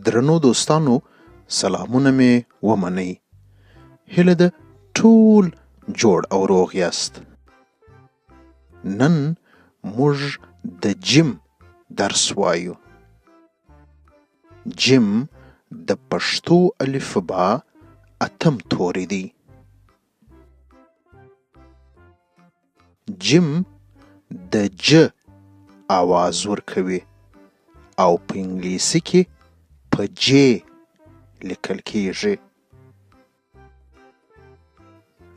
درنو دوستانو سلامونه مې ومنئ. هیله ده ټول جوړ او روغ یاست. نن موږ د جیم درس وایو. جیم د پښتو الفبا اتم توری دی. جیم د ج آواز ورکوي او په انګلیسي کې په جې لیکل کیږي.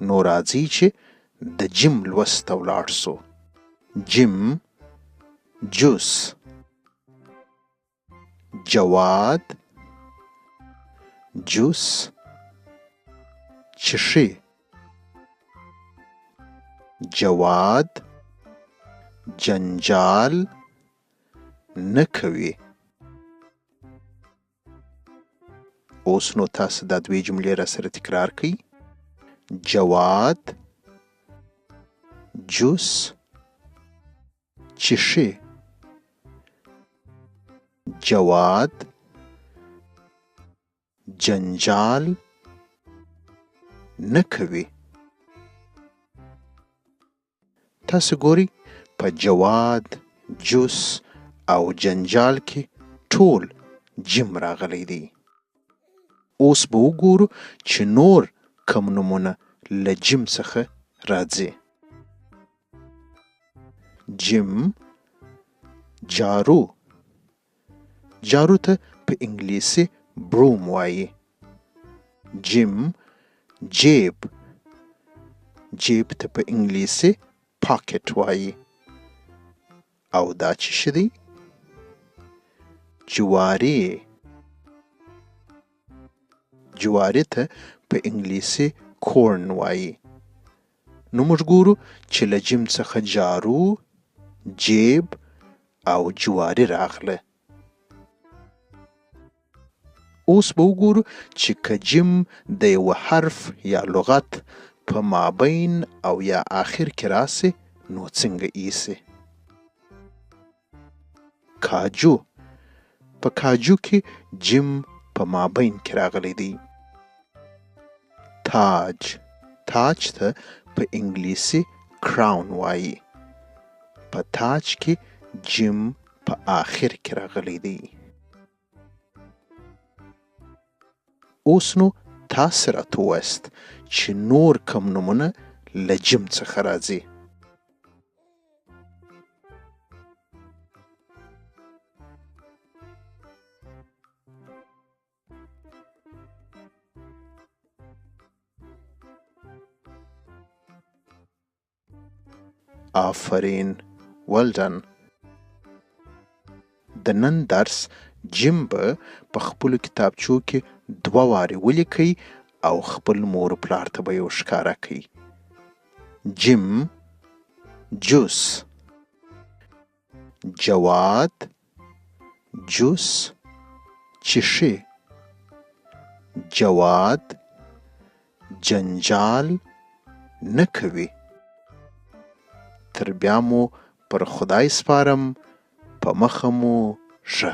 نو راځئ چې د جیم لوست ته ولاړ سو. جیم جوس، جواد جوس چشي، جواد جنجال نه کوي. اوس نو تاسو دا دوې جملې را سره تکرار کړئ. جواد جوس چشي، جواد جنجال نه کوي. تاسو ګورئ په جواد، جوس او جنجال کې ټول جیم راغلی دی. اوس به وګورو چې نور کوم نومونه له جیم څخه راځي. جیم جارو، جارو ته په انګلیسي بروم وایي. جیم جیب، جیب ته په انګلیسي پاکټ وایي. او دا څه دی؟ جواري، جواري ته په انګلیسي کورن وایي. نو موږ ګورو چې له جیم څخه جارو، جیب او جواري راغله. اوس به وګورو چې که جیم د یو حرف یا لغت په مابین او یا آخر کې راسي نو څنګه ایسي. کاجو، په کاجو کې جیم په مابین کې راغلی دی. تاج، تاج ته په انګلیسي کراون وایي. په تاج کې جیم په آخر کې راغلی دی. اوس نو تاسو راته ووایاست چې نور کوم نومونه له جیم څخه راځي. آفرین، well done. د نن درس جیم به په خپلو کتابچو کې 2 وارې ولیکئ او خپل مور و پلار ته به یې ورښکاره کړئ. جیم جوس، جواد جوس چشي، جواد جنجال نه کوي. تر بیا مو پر خدای سپارم، په مخه مو ښه.